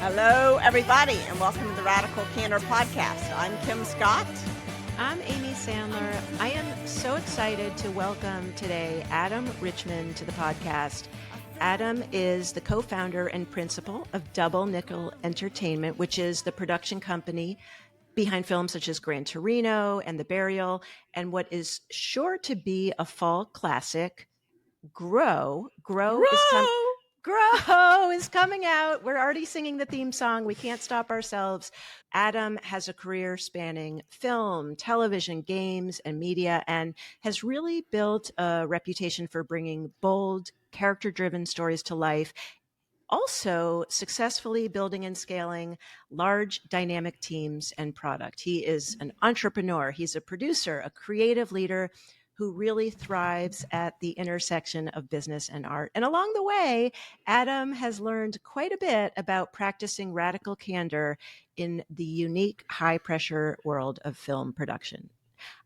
Hello, everybody, and welcome to the Radical Candor podcast. I'm Kim Scott. I'm Amy Sandler. I am so excited to welcome today Adam Richman to the podcast. Adam is the co-founder and principal of Double Nickel Entertainment, which is the production company behind films such as Gran Torino and The Burial, and what is sure to be a fall classic, Grow. Grow is coming out. We're already singing the theme song. We can't stop ourselves. Adam has a career spanning film, television, games, and media, and has really built a reputation for bringing bold, character-driven stories to life. Also successfully building and scaling large dynamic teams and product. He is an entrepreneur. He's a producer, a creative leader who really thrives at the intersection of business and art. And along the way, Adam has learned quite a bit about practicing radical candor in the unique high-pressure world of film production.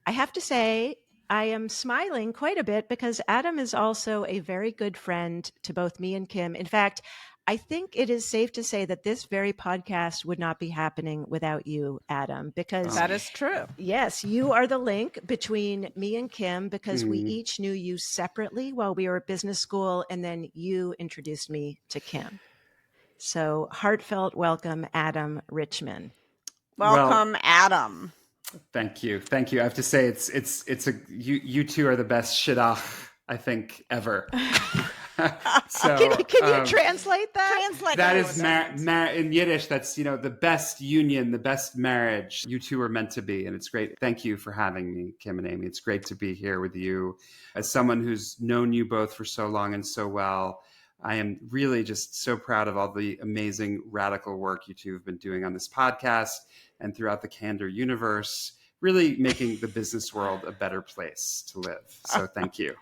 I have to say, I am smiling quite a bit because Adam is also a very good friend to both me and Kim. In fact, I think it is safe to say that this very podcast would not be happening without you, Adam, because that is true. Yes, you are the link between me and Kim because we each knew you separately while we were at business school, and then you introduced me to Kim. So heartfelt welcome, Adam Richman. Welcome, Adam. Thank you. I have to say, you two are the best shidduch I think ever. So, can you translate that? That is in Yiddish. That's the best union, the best marriage. You two are meant to be, and it's great. Thank you for having me, Kim and Amy. It's great to be here with you. As someone who's known you both for so long and so well, I am really just so proud of all the amazing radical work you two have been doing on this podcast and throughout the Candor universe, really making the business world a better place to live. So thank you.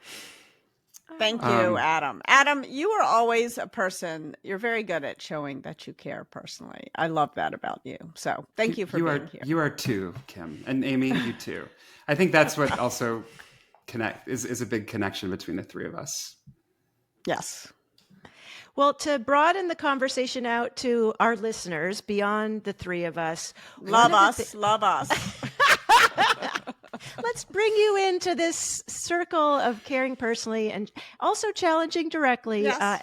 Thank you, Adam. Adam, you are always a person, you're very good at showing that you care personally. I love that about you. So thank you for being here. You are too, Kim. And Amy, you too. I think that's what also is a big connection between the three of us. Yes. Well, to broaden the conversation out to our listeners beyond the three of us. Love us. Let's bring you into this circle of caring personally and also challenging directly. Yes.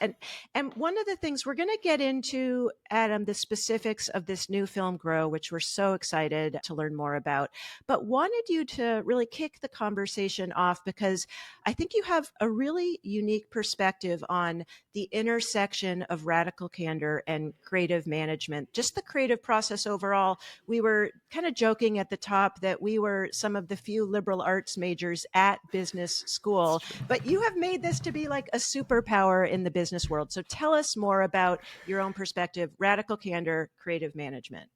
And one of the things we're going to get into, Adam, the specifics of this new film, Grow, which we're so excited to learn more about, but wanted you to really kick the conversation off because I think you have a really unique perspective on the intersection of radical candor and creative management, just the creative process overall. We were kind of joking at the top that we were some of the few liberal arts majors at business school, but you have made this to be like a superpower in the business world. So tell us more about your own perspective, radical candor, creative management.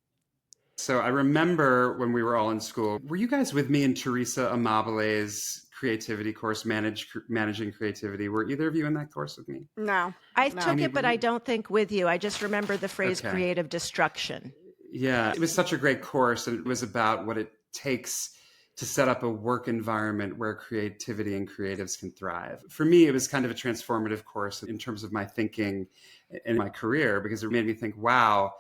So I remember when we were all in school, were you guys with me in Teresa Amabile's creativity course, managing creativity? Were either of you in that course with me? No. I took it, but I don't think with you. I just remember the phrase creative destruction. Yeah, it was such a great course, and it was about what it takes to set up a work environment where creativity and creatives can thrive. For me, it was kind of a transformative course in terms of my thinking and my career, because it made me think, wow,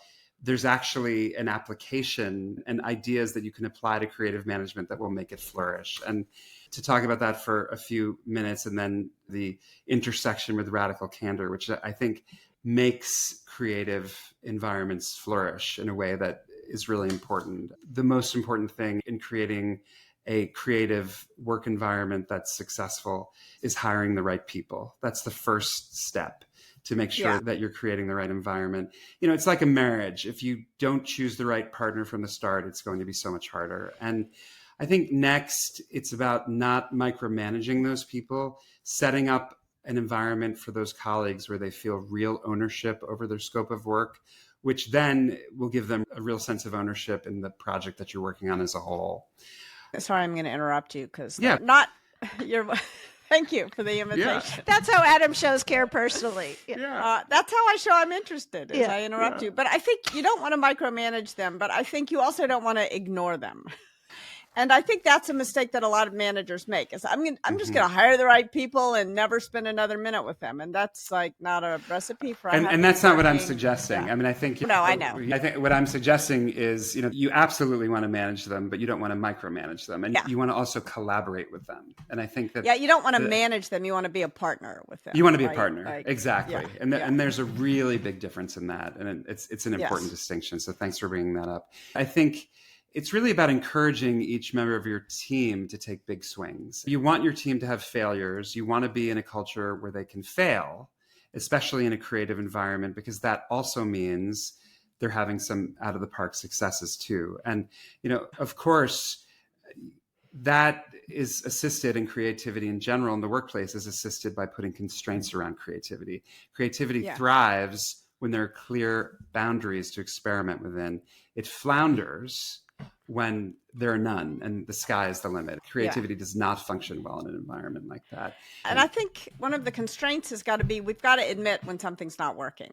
there's actually an application and ideas that you can apply to creative management that will make it flourish. And to talk about that for a few minutes, and then the intersection with radical candor, which I think makes creative environments flourish in a way that is really important. The most important thing in creating a creative work environment that's successful is hiring the right people. That's the first step to make sure that you're creating the right environment. It's like a marriage. If you don't choose the right partner from the start, it's going to be so much harder. And I think next, it's about not micromanaging those people, setting up an environment for those colleagues where they feel real ownership over their scope of work, which then will give them a real sense of ownership in the project that you're working on as a whole. Sorry, I'm going to interrupt you because thank you for the invitation. Yeah. That's how Adam shows care personally. That's how I show I'm interested, is I interrupt you. But I think you don't want to micromanage them, but I think you also don't want to ignore them. And I think that's a mistake that a lot of managers make is I'm just Mhm. going to hire the right people and never spend another minute with them. And that's like not a recipe for a happy And that's not what I'm working- suggesting. Yeah. I mean, I think No, I know. I think what I'm suggesting is, you absolutely want to manage them, but you don't want to micromanage them, and Yeah. you want to also collaborate with them. And I think that you don't want to manage them. You want to be a partner with them. you want to be right? a partner, Like, exactly. yeah, And there's a really big difference in that, and it's an important distinction. So thanks for bringing that up. I think it's really about encouraging each member of your team to take big swings. You want your team to have failures. You want to be in a culture where they can fail, especially in a creative environment, because that also means they're having some out of the park successes too. And, of course, that is assisted in creativity in general in the workplace is assisted by putting constraints around creativity. Creativity thrives when there are clear boundaries to experiment within. It flounders when there are none and the sky is the limit. Creativity does not function well in an environment like that. And I think one of the constraints has got to be we've got to admit when something's not working,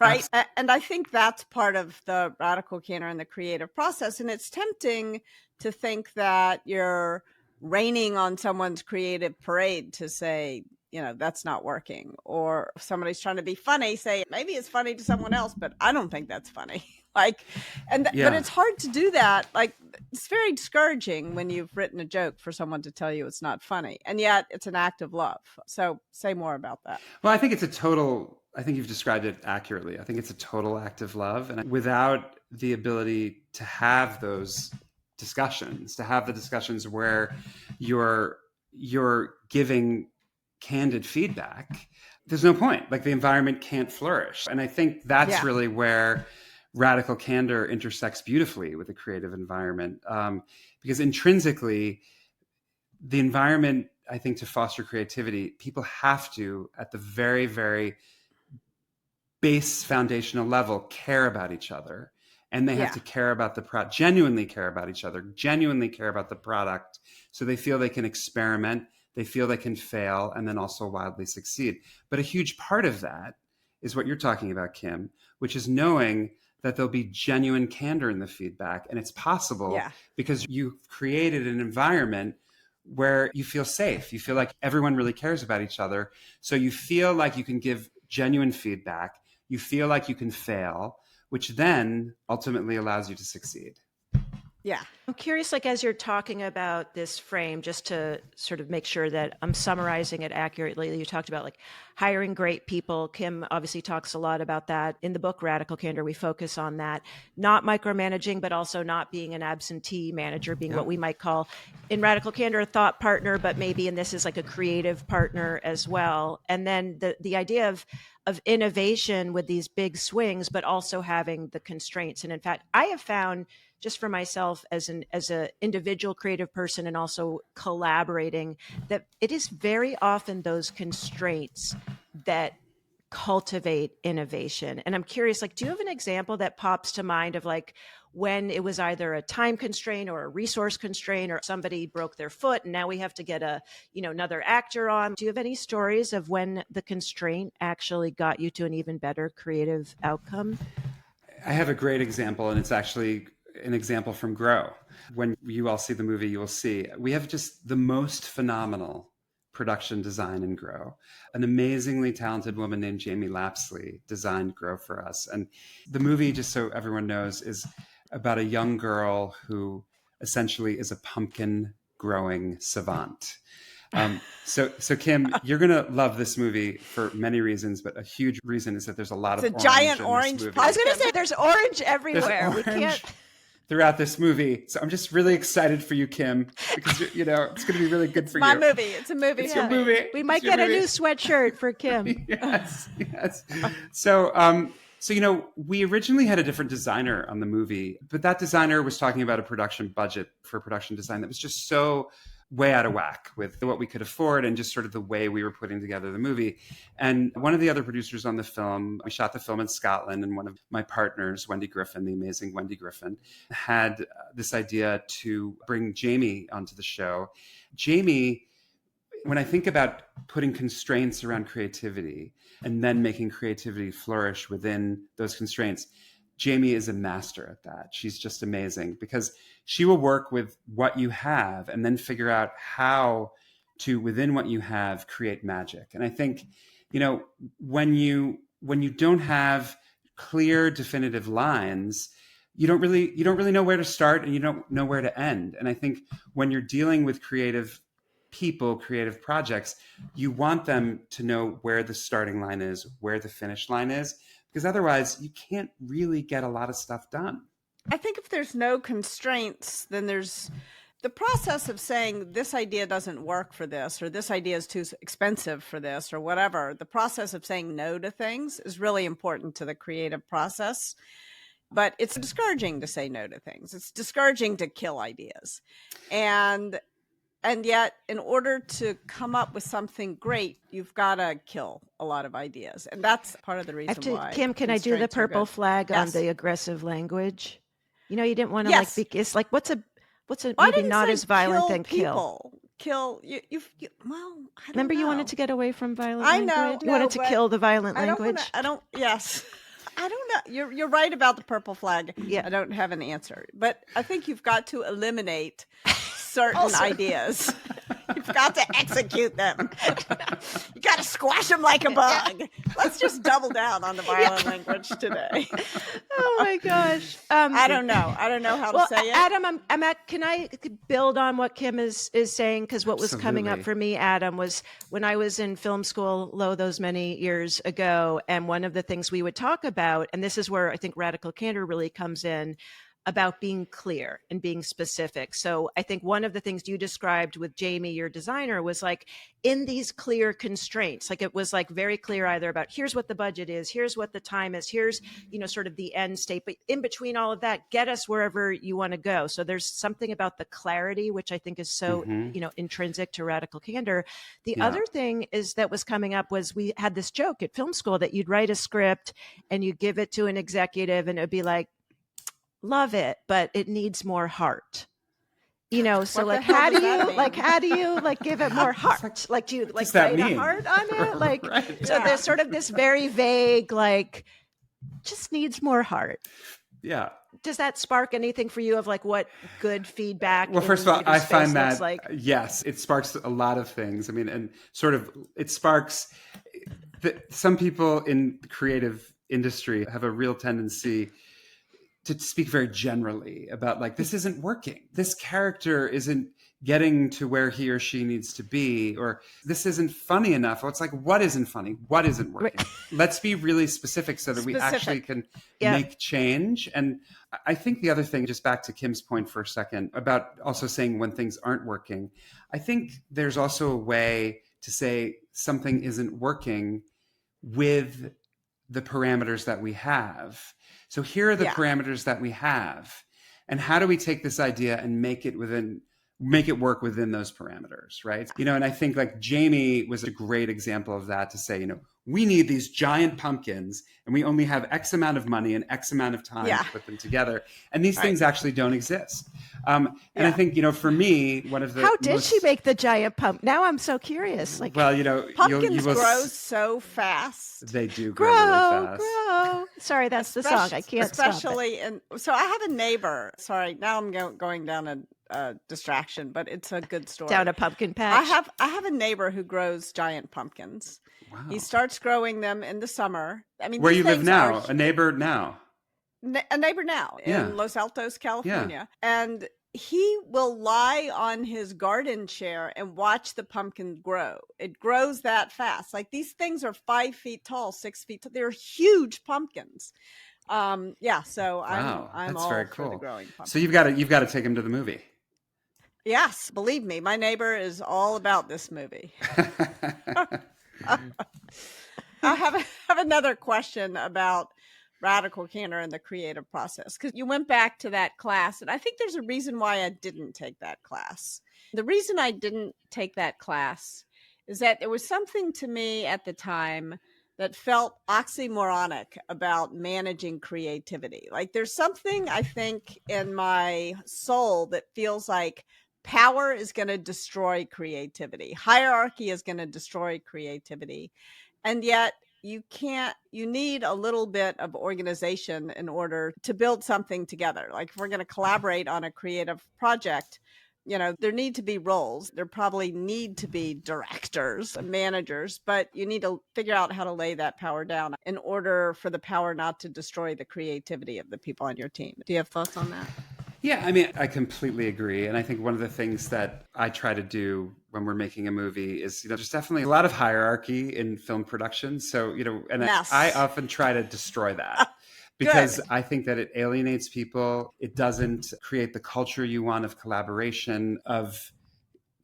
right? And I think that's part of the radical candor and the creative process. And it's tempting to think that you're raining on someone's creative parade to say, that's not working. Or if somebody's trying to be funny, say, maybe it's funny to someone else, but I don't think that's funny. But it's hard to do that. Like, it's very discouraging when you've written a joke for someone to tell you it's not funny. And yet it's an act of love. So say more about that. Well, I think I think you've described it accurately. I think it's a total act of love. And without the ability to have those discussions, to have the discussions where you're giving candid feedback, there's no point. Like, the environment can't flourish. And I think that's really where radical candor intersects beautifully with the creative environment, because intrinsically, the environment, I think, to foster creativity, people have to, at the very, very base foundational level, care about each other. And they have to care about the product, genuinely care about each other, genuinely care about the product. So they feel they can experiment, they feel they can fail, and then also wildly succeed. But a huge part of that is what you're talking about, Kim, which is knowing that there'll be genuine candor in the feedback. And it's possible because you've created an environment where you feel safe. You feel like everyone really cares about each other. So you feel like you can give genuine feedback. You feel like you can fail, which then ultimately allows you to succeed. Yeah. I'm curious, like, as you're talking about this frame, just to sort of make sure that I'm summarizing it accurately, you talked about like hiring great people. Kim obviously talks a lot about that. In the book, Radical Candor, we focus on that, not micromanaging, but also not being an absentee manager, being what we might call in Radical Candor, a thought partner, but maybe in this is like a creative partner as well. And then the idea of innovation with these big swings, but also having the constraints. And in fact, I have found, just for myself as an individual creative person and also collaborating, that it is very often those constraints that cultivate innovation. And I'm curious, like, do you have an example that pops to mind of like when it was either a time constraint or a resource constraint, or somebody broke their foot and now we have to get another actor on? Do you have any stories of when the constraint actually got you to an even better creative outcome? I have a great example, and it's actually an example from Grow. When you all see the movie, you will see we have just the most phenomenal production design in Grow. An amazingly talented woman named Jamie Lapsley designed Grow for us. And the movie, just so everyone knows, is about a young girl who essentially is a pumpkin growing savant. So Kim, you're going to love this movie for many reasons, but a huge reason is that there's a lot of orange giant in orange this movie. I was going to say there's orange everywhere. There's We orange can't. throughout this movie. So I'm just really excited for you, Kim, because it's going to be really good for My you. movie. It's a movie. It's your movie. We might get a new sweatshirt for Kim. Yes. So, we originally had a different designer on the movie, but that designer was talking about a production budget for production design that was just so way out of whack with what we could afford and just sort of the way we were putting together the movie. And one of the other producers on the film, we shot the film in Scotland, and one of my partners, Wendy Griffin, the amazing Wendy Griffin, had this idea to bring Jamie onto the show. Jamie, when I think about putting constraints around creativity and then making creativity flourish within those constraints, Jamie is a master at that. She's just amazing because she will work with what you have and then figure out how to, within what you have, create magic. And I think, when you don't have clear, definitive lines, you don't really know where to start and you don't know where to end. And I think when you're dealing with creative people, creative projects, you want them to know where the starting line is, where the finish line is, because otherwise you can't really get a lot of stuff done. I think if there's no constraints, then there's the process of saying this idea doesn't work for this, or this idea is too expensive for this, or whatever. The process of saying no to things is really important to the creative process. But it's discouraging to say no to things. It's discouraging to kill ideas. And yet, in order to come up with something great, you've got to kill a lot of ideas. And that's part of the reason why. Kim, can I do the purple flag on the aggressive language? You didn't want to it's like, what's a maybe not as violent than kill? Kill you. Well, I don't remember know. You wanted to get away from violent language. I know. You wanted to kill the violent language. Yes. I don't know. You're right about the purple flag. Yeah. I don't have an answer, but I think you've got to eliminate certain ideas. You've got to execute them. You got to squash them like a bug. Let's just double down on the violent language today. Oh my gosh. I don't know. I don't know how to say it. Adam, can I build on what Kim is saying? Because what was coming up for me, Adam, was when I was in film school, those many years ago, and one of the things we would talk about, and this is where I think Radical Candor really comes in, about being clear and being specific. So I think one of the things you described with Jamie, your designer, was like in these clear constraints, like it was like very clear either about here's what the budget is, here's what the time is, here's, sort of the end state, but in between all of that, get us wherever you want to go. So there's something about the clarity, which I think is so, intrinsic to Radical Candor. The other thing is that was coming up was we had this joke at film school that you'd write a script and you give it to an executive and it'd be like, love it, but it needs more heart. So like how do you give it more heart? Like do you like write a heart on it? Like right. So there's sort of this very vague, like just needs more heart. Yeah. Does that spark anything for you of like what good feedback? Well, first of all, I find that yes, it sparks a lot of things. I mean, and sort of it sparks some people in the creative industry have a real tendency to speak very generally about like, this isn't working. This character isn't getting to where he or she needs to be, or this isn't funny enough. Well, it's like, what isn't funny? What isn't working? Let's be really specific so that we actually can make change. And I think the other thing, just back to Kim's point for a second about also saying when things aren't working, I think there's also a way to say something isn't working with the parameters that we have. So here are the parameters that we have. And how do we take this idea and make it work within those parameters, right? And I think like Jamie was a great example of that, to say, we need these giant pumpkins and we only have X amount of money and X amount of time to put them together. And these things actually don't exist. And I think, for me, one of the How did she make the giant pump? Now I'm so curious. Like, well, pumpkins grow so fast. They do grow really fast. Grow. Sorry, that's the song. I can't especially stop it. So I have a neighbor. Sorry, now I'm going down a distraction, but it's a good story. Down a pumpkin patch. I have a neighbor who grows giant pumpkins. Wow. He starts growing them in the summer. I mean, where you live now? A neighbor now in Los Altos, California, and he will lie on his garden chair and watch the pumpkin grow. It grows that fast. Like these things are 5 feet tall, 6 feet tall. They're huge pumpkins. So I'm that's all very for cool. the growing pumpkin. So you've got to take him to the movie. Yes, believe me, my neighbor is all about this movie. I have another question about Radical Candor and the creative process, because you went back to that class, and I think there's a reason why I didn't take that class. The reason I didn't take that class is that there was something to me at the time that felt oxymoronic about managing creativity. Like there's something, I think, in my soul that feels like power is going to destroy creativity. Hierarchy is going to destroy creativity. And yet you need a little bit of organization in order to build something together. Like if we're going to collaborate on a creative project, there need to be roles. There probably need to be directors and managers, but you need to figure out how to lay that power down in order for the power not to destroy the creativity of the people on your team. Do you have thoughts on that? Yeah, I mean, I completely agree. And I think one of the things that I try to do when we're making a movie is, there's definitely a lot of hierarchy in film production. So, and I often try to destroy that. Because I think that it alienates people. It doesn't create the culture you want of collaboration, of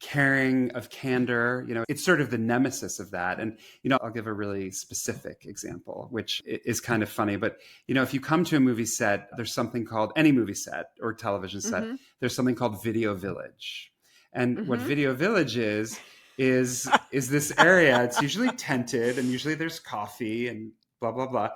caring, of candor. It's sort of the nemesis of that. And, I'll give a really specific example, which is kind of funny. But, if you come to a movie set, there's something called any movie set or television set, there's something called Video Village. And what Video Village is this area. It's usually tented and usually there's coffee and blah, blah, blah.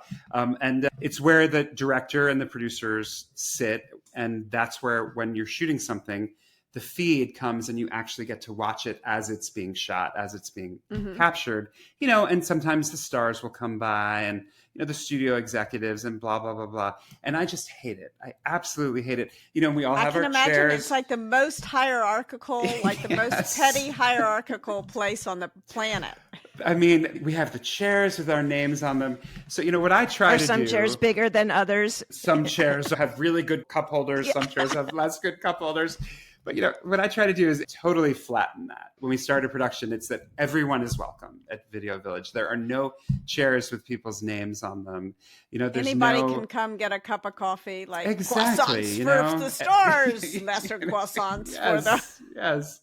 And it's where the director and the producers sit. And that's where, when you're shooting something, the feed comes and you actually get to watch it as it's being shot, as it's being captured, and sometimes the stars will come by and, the studio executives and blah, blah, blah, blah. And I just hate it. I absolutely hate it. We all have our chairs. I can imagine it's like the most hierarchical, like the most petty hierarchical place on the planet. I mean, we have the chairs with our names on them. So, what I try to do... Are some chairs bigger than others? Some chairs have really good cup holders. Some chairs have less good cup holders. But, what I try to do is totally flatten that. When we start a production, it's that everyone is welcome at Video Village. There are no chairs with people's names on them. There's anybody can come get a cup of coffee, like exactly, croissants for the stars, lesser croissants for the... Yes.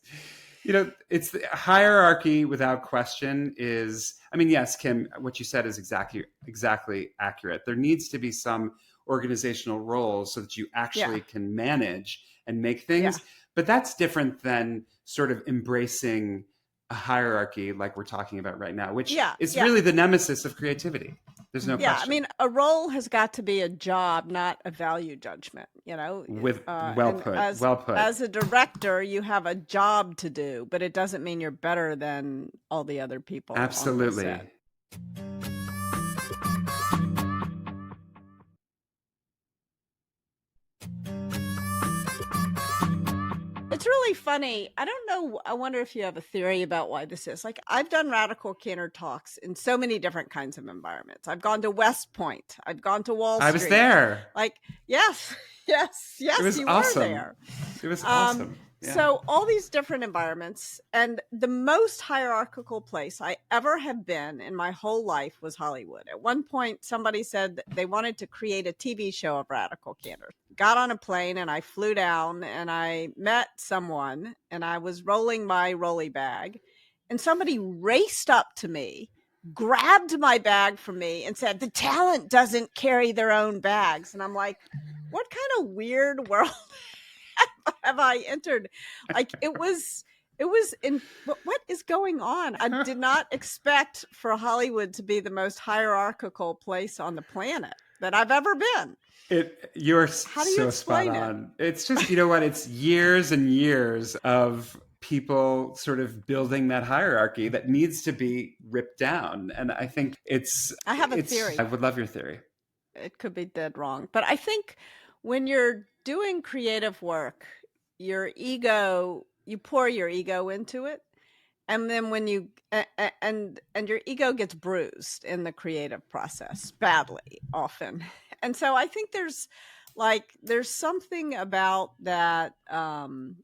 It's the hierarchy without question is, I mean, yes, Kim, what you said is exactly accurate. There needs to be some organizational roles so that you actually can manage and make things. Yeah. But that's different than sort of embracing a hierarchy like we're talking about right now, which is really the nemesis of creativity. There's no question. I mean, a role has got to be a job, not a value judgment, Well put. As a director, you have a job to do, but it doesn't mean you're better than all the other people. Absolutely. On the set. It's really funny. I don't know. I wonder if you have a theory about why this is. Like, I've done Radical Candor talks in so many different kinds of environments. I've gone to West Point. I've gone to Wall Street. I was there. Like, yes. It was awesome. Were there. It was awesome. Yeah. So all these different environments, and the most hierarchical place I ever have been in my whole life was Hollywood. At one point, somebody said that they wanted to create a TV show of Radical Candor. Got on a plane and I flew down and I met someone and I was rolling my rolly bag and somebody raced up to me, grabbed my bag from me and said, "The talent doesn't carry their own bags." And I'm like, what kind of weird world have I entered? Like, it was in what is going on? I did not expect for Hollywood to be the most hierarchical place on the planet that I've ever been. You're so spot on. It's just, it's years and years of people sort of building that hierarchy that needs to be ripped down. And I think I have a theory. I would love your theory. It could be dead wrong. But I think when you're doing creative work, you pour your ego into it. And then when you, and your ego gets bruised in the creative process badly often. And so I think there's something about that. And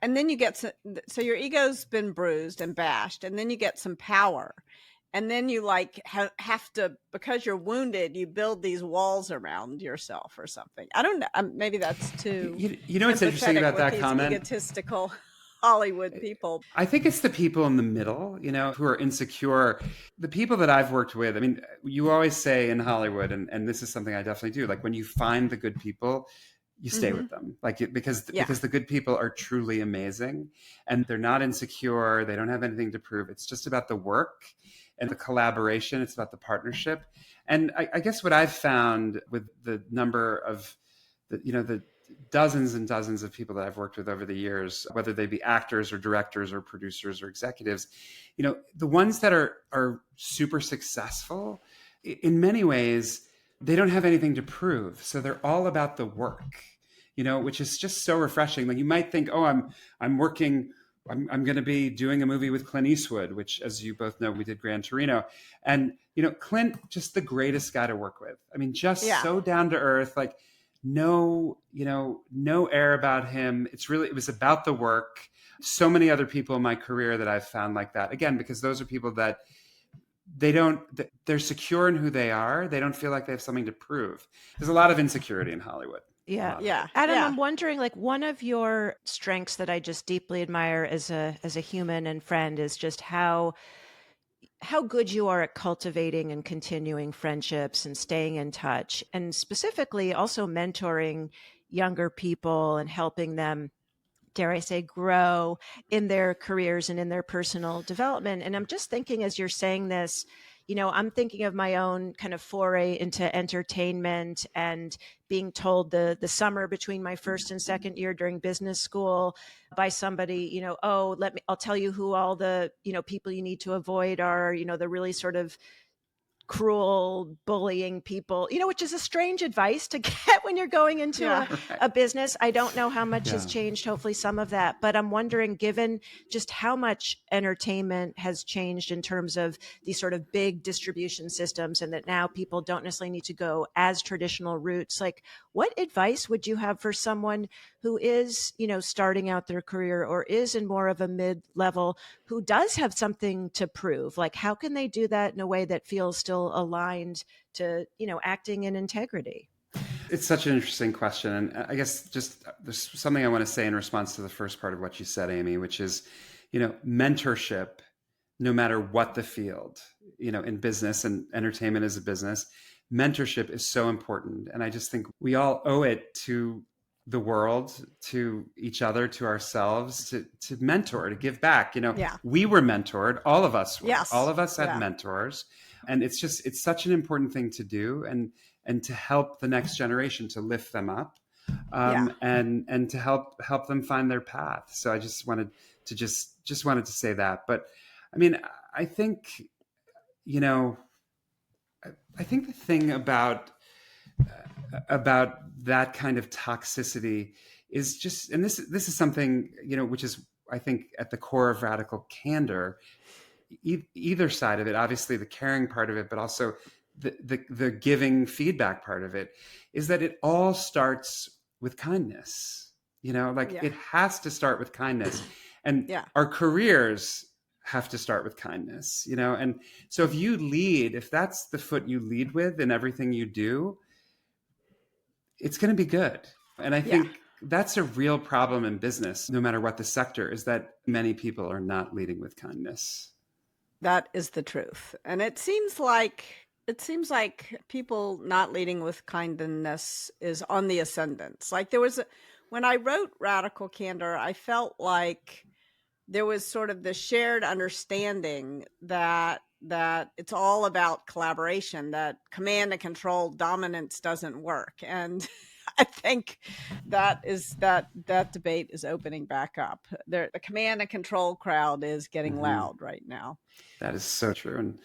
then you get, so your ego's been bruised and bashed, and then you get some power. And then you have to, because you're wounded, you build these walls around yourself or something. I don't know. Maybe that's too. What's interesting about that comment? Egotistical Hollywood people. I think it's the people in the middle, who are insecure. The people that I've worked with, I mean, you always say in Hollywood, and this is something I definitely do, like when you find the good people, you stay with them, because the good people are truly amazing and they're not insecure. They don't have anything to prove. It's just about the work and the collaboration. It's about the partnership. And I guess what I've found with the number of the dozens and dozens of people that I've worked with over the years, whether they be actors or directors or producers or executives, the ones that are super successful, in many ways, they don't have anything to prove. So they're all about the work, which is just so refreshing. Like you might think, oh, I'm working, I'm going to be doing a movie with Clint Eastwood, which, as you both know, we did Gran Torino. And, Clint, just the greatest guy to work with. I mean, just so down to earth, like no air about him. It was about the work. So many other people in my career that I've found like that, again, because those are people that they're secure in who they are. They don't feel like they have something to prove. There's a lot of insecurity in Hollywood. Yeah. Adam, I'm wondering, like, one of your strengths that I just deeply admire as a human and friend is just how good you are at cultivating and continuing friendships and staying in touch, and specifically also mentoring younger people and helping them, dare I say, grow in their careers and in their personal development. And I'm just thinking, as you're saying this, I'm thinking of my own kind of foray into entertainment and being told the summer between my first and second year during business school by somebody, oh, I'll tell you who all the, people you need to avoid are, the really sort of cruel, bullying people, which is a strange advice to get when you're going into a business. I don't know how much has changed, hopefully some of that, but I'm wondering, given just how much entertainment has changed in terms of these sort of big distribution systems, and that now people don't necessarily need to go as traditional routes, like what advice would you have for someone who is, starting out their career or is in more of a mid-level, who does have something to prove? Like, how can they do that in a way that feels still aligned to, acting in integrity? It's such an interesting question. And I guess just there's something I want to say in response to the first part of what you said, Amy, which is, mentorship, no matter what the field, in business, and entertainment is a business, mentorship is so important. And I just think we all owe it to the world, to each other, to ourselves, to mentor, to give back. We were mentored. All of us were. Yes. All of us had mentors. And it's such an important thing to do, and to help the next generation, to lift them up, and to help them find their path. So I just wanted to say that. But I mean, I think, I think the thing about that kind of toxicity is just, and this is something, which is, I think, at the core of radical candor, either side of it, obviously the caring part of it, but also the giving feedback part of it, is that it all starts with kindness. It has to start with kindness, and our careers have to start with kindness, and so if that's the foot you lead with in everything you do, it's going to be good. And I think that's a real problem in business, no matter what the sector, is that many people are not leading with kindness. That is the truth. And it seems like people not leading with kindness is on the ascendance. Like when I wrote Radical Candor, I felt like there was sort of the shared understanding that it's all about collaboration, that command and control dominance doesn't work. And I think that debate is opening back up. The command and control crowd is getting loud right now. That is so true. And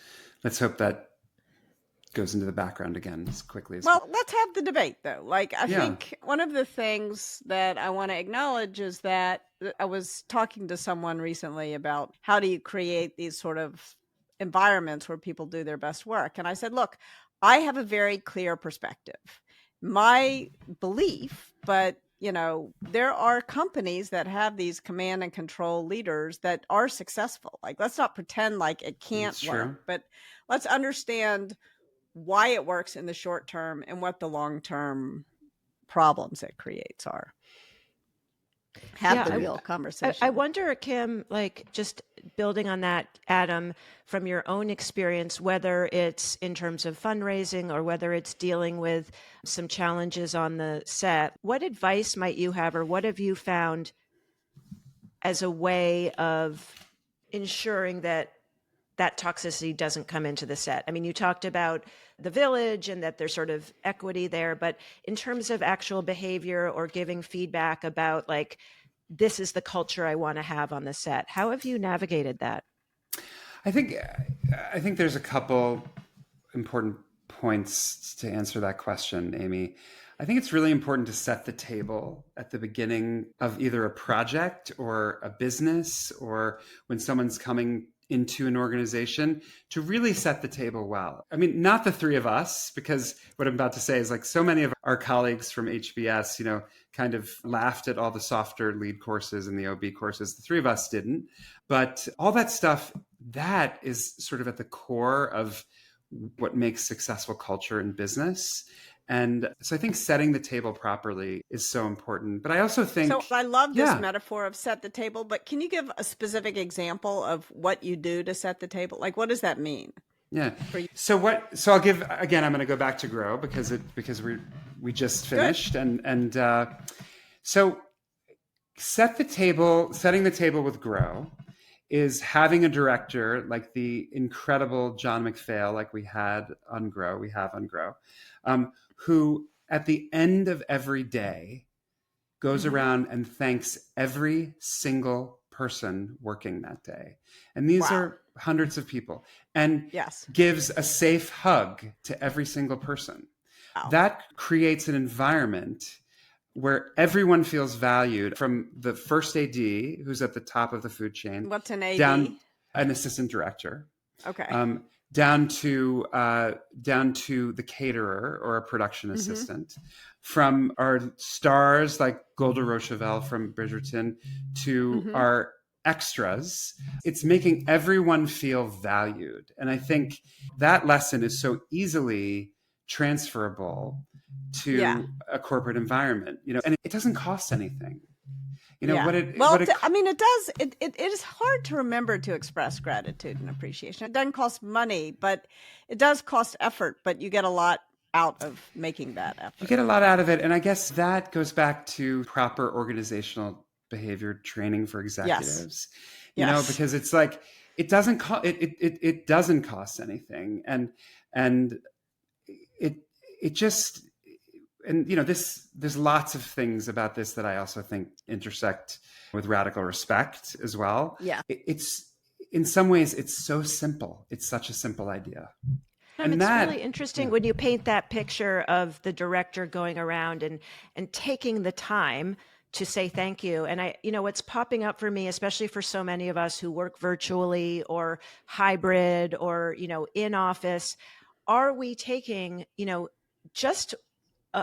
let's hope that goes into the background again as quickly as well. Let's have the debate, though. Like, I think one of the things that I want to acknowledge is that I was talking to someone recently about how do you create these sort of environments where people do their best work. And I said, look, I have a very clear perspective. My belief, but there are companies that have these command and control leaders that are successful. Like, let's not pretend like it can't work, but let's understand why it works in the short term and what the long-term problems it creates are. Have the real conversation. I wonder, Kim, like, just building on that, Adam, from your own experience, whether it's in terms of fundraising or whether it's dealing with some challenges on the set, what advice might you have, or what have you found as a way of ensuring that that toxicity doesn't come into the set? I mean, you talked about the village and that there's sort of equity there, but in terms of actual behavior or giving feedback about like, this is the culture I want to have on the set, how have you navigated that? I think there's a couple important points to answer that question, Amy. I think it's really important to set the table at the beginning of either a project or a business, or when someone's coming into an organization, to really set the table well. I mean, not the three of us, because what I'm about to say is like so many of our colleagues from HBS, kind of laughed at all the softer lead courses and the OB courses. The three of us didn't. But all that stuff, that is sort of at the core of what makes successful culture in business. And so I think setting the table properly is so important. But I also think... So I love this metaphor of set the table, but can you give a specific example of what you do to set the table? Like, what does that mean? Yeah. So I'll give, again, I'm going to go back to Grow because we just finished. Good. So setting the table with Grow is having a director like the incredible John McPhail, like we have on Grow, who at the end of every day goes around and thanks every single person working that day. And these are hundreds of people, and gives a safe hug to every single person. Wow. That creates an environment where everyone feels valued, from the first AD, who's at the top of the food chain. What's an AD? Down an assistant director. Okay. Down to the caterer or a production assistant, from our stars like Golda Rochevelle from Bridgerton to our extras. It's making everyone feel valued. And I think that lesson is so easily transferable to a corporate environment, and it doesn't cost anything. It does. It is hard to remember to express gratitude and appreciation. It doesn't cost money, but it does cost effort, but you get a lot out of making that effort. You get a lot out of it. And I guess that goes back to proper organizational behavior training for executives, because it's like, it doesn't cost anything. And it just, there's lots of things about this that I also think intersect with radical respect as well. Yeah. It's, in some ways, it's so simple. It's such a simple idea. And it's really interesting when you paint that picture of the director going around and taking the time to say thank you. And what's popping up for me, especially for so many of us who work virtually or hybrid or, in office, are we taking, just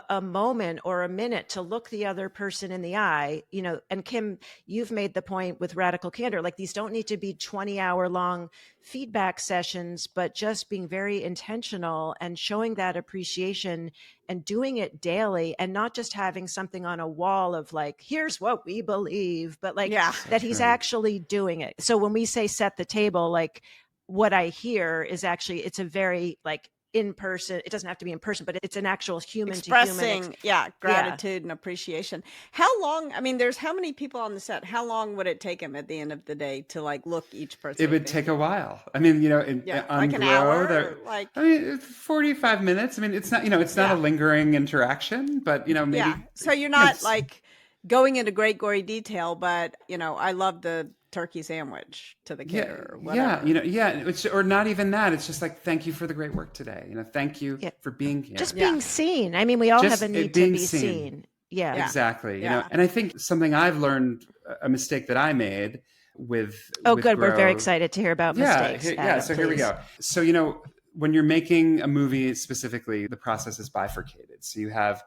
a moment or a minute to look the other person in the eye, and Kim, you've made the point with Radical Candor, like these don't need to be 20-hour long feedback sessions, but just being very intentional and showing that appreciation and doing it daily, and not just having something on a wall of like, here's what we believe, but like that he's actually doing it. So when we say set the table, like what I hear is actually, it's a very like in person. It doesn't have to be in person, but it's an actual human expressing, to human. Gratitude and appreciation. How long? I mean, there's how many people on the set? How long would it take him at the end of the day to like look each person? It would take a while. I mean, on like an Grow, hour, 45 minutes. I mean, it's not, it's not a lingering interaction, but maybe. Yeah. So you're not like going into great gory detail, but I love the turkey sandwich to the caterer. Or not even that. It's just like, thank you for the great work today. Thank you for being here. Just being seen. I mean, we all have a need to be seen. Yeah, exactly. And I think something I've learned, a mistake that I made with good. Grow, we're very excited to hear about mistakes. Adam, so here we go. So when you're making a movie specifically, the process is bifurcated. So you have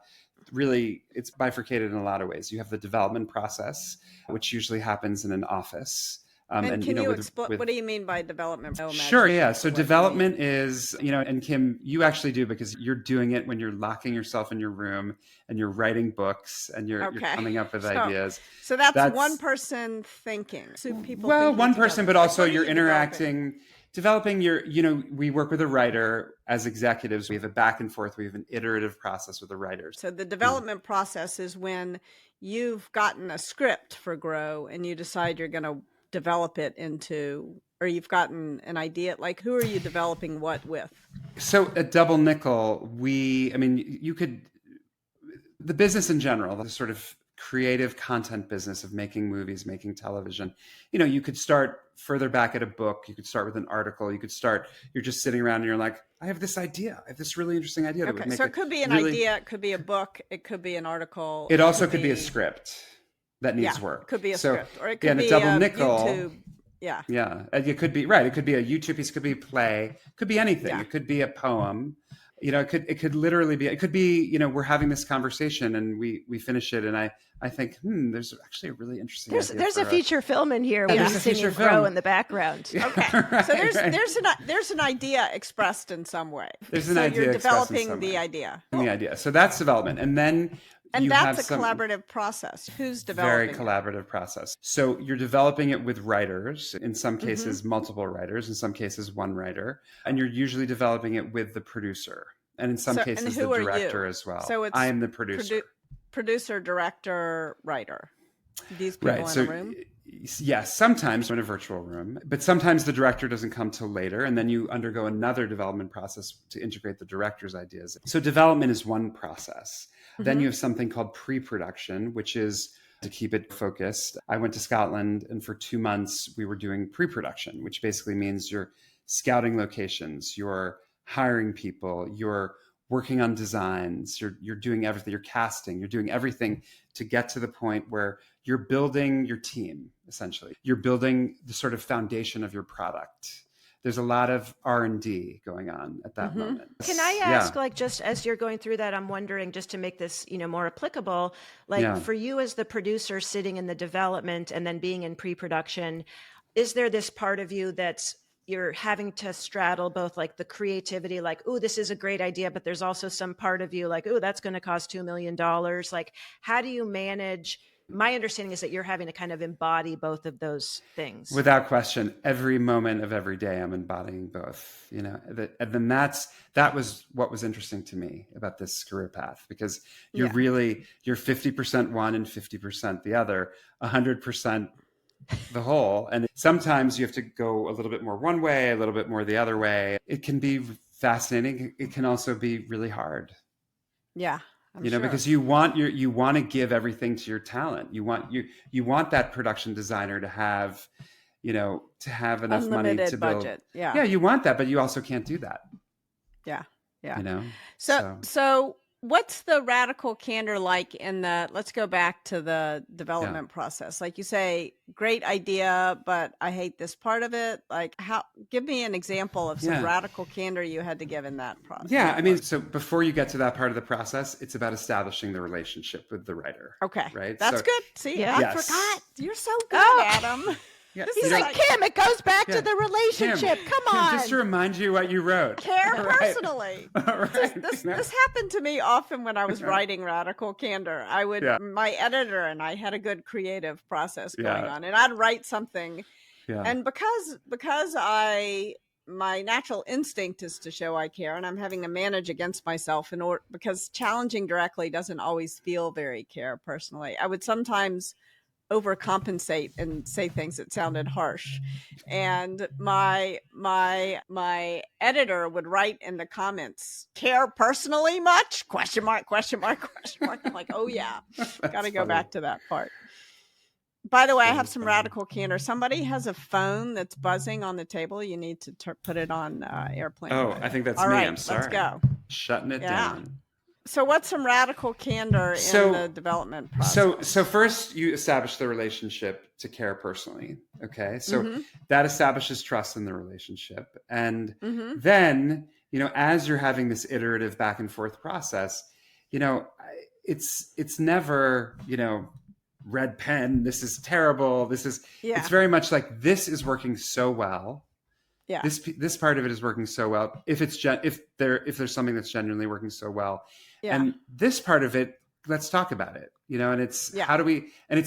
it's bifurcated in a lot of ways. You have the development process, which usually happens in an office. And can you explain, what do you mean by development? Sure, yeah. So development is, and Kim, you actually do, because you're doing it when you're locking yourself in your room and you're writing books and you're coming up with ideas. So that's one person thinking. So people one person, but also you're interacting. Developing we work with a writer as executives. We have a back and forth. We have an iterative process with the writers. So the development process is when you've gotten a script for Grow and you decide you're going to develop it into or you've gotten an idea? Like, who are you developing what with? So at Double Nickel, the business in general, the sort of creative content business of making movies, making television, you could start further back at a book. You could start with an article. You're just sitting around and you're like, I have this idea. I have this really interesting idea. That would make so it could be an idea. It could be a book. It could be an article. It also could be a script that needs work. It could be a script, or it could be Double a Nickel, YouTube. Yeah. It could be, right. It could be a YouTube piece. It could be a play. It could be anything. Yeah. It could be a poem. It could literally be, it could be, we're having this conversation and we finish it. And I think, there's actually a really interesting idea. There's a feature film in here where you're singing Crow in the background. Okay. Right, so there's an idea expressed in some way. There's an idea. You're developing the idea. The idea. So that's development. And then that's a collaborative process. Who's developing Very collaborative process. So you're developing it with writers, in some cases, multiple writers, in some cases, one writer. And you're usually developing it with the producer. And in some cases, the director as well. So I am the producer. Producer, director, writer. These people in a room? Yes, sometimes in a virtual room, but sometimes the director doesn't come till later, and then you undergo another development process to integrate the director's ideas. So development is one process. Then you have something called pre-production, which is to keep it focused. I went to Scotland, and for 2 months we were doing pre-production, which basically means you're scouting locations, you're hiring people, you're working on designs, you're doing everything, you're casting, you're doing everything to get to the point where you're building your team, essentially. You're building the sort of foundation of your product. There's a lot of R&D going on at that moment. Can I ask, just as you're going through that, I'm wondering, just to make this, more applicable, for you as the producer sitting in the development and then being in pre-production, is there this part of you you're having to straddle both the creativity, oh, this is a great idea, but there's also some part of you oh, that's going to cost $2 million. How do you manage? My understanding is that you're having to kind of embody both of those things. Without question, every moment of every day, I'm embodying both, and then that was what was interesting to me about this career path, because you're 50% one and 50% the other, 100% the whole. And sometimes you have to go a little bit more one way, a little bit more the other way. It can be fascinating. It can also be really hard. Yeah. Because you want to give everything to your talent. You want that production designer to have, enough unlimited money to build. Budget. Yeah. Yeah, you want that, but you also can't do that. Yeah. Yeah. So what's the Radical Candor like let's go back to the development process. Like you say, great idea, but I hate this part of it. Give me an example of some Radical Candor you had to give in that process. Yeah. So before you get to that part of the process, it's about establishing the relationship with the writer. Okay. Right. That's good. See, I forgot. You're so good, Adam. Yeah. He's like, Kim, it goes back to the relationship. Kim, Come on. Just to remind you what you wrote. Care personally. This happened to me often when I was writing Radical Candor. My editor and I had a good creative process going on, and I'd write something. Yeah. And because my natural instinct is to show I care, and I'm having to manage against myself because challenging directly doesn't always feel very care personally. I would sometimes overcompensate and say things that sounded harsh, and my editor would write in the comments, "Care personally much?" question mark. I'm like, oh yeah, got to go back to that part. By the way, I have some Radical Candor. Somebody has a phone that's buzzing on the table. You need to put it on airplane mode. I think that's all me. right, I'm sorry. Let's go. Shutting it down. So what's some Radical Candor in the development process? So first you establish the relationship to care personally. Okay. So that establishes trust in the relationship. And then, as you're having this iterative back and forth process, it's never, red pen, this is terrible. It's very much like, this is working so well. Yeah. This part of it is working so well. If there's something that's genuinely working so well. Yeah. And this part of it, let's talk about it, and it's how do we, and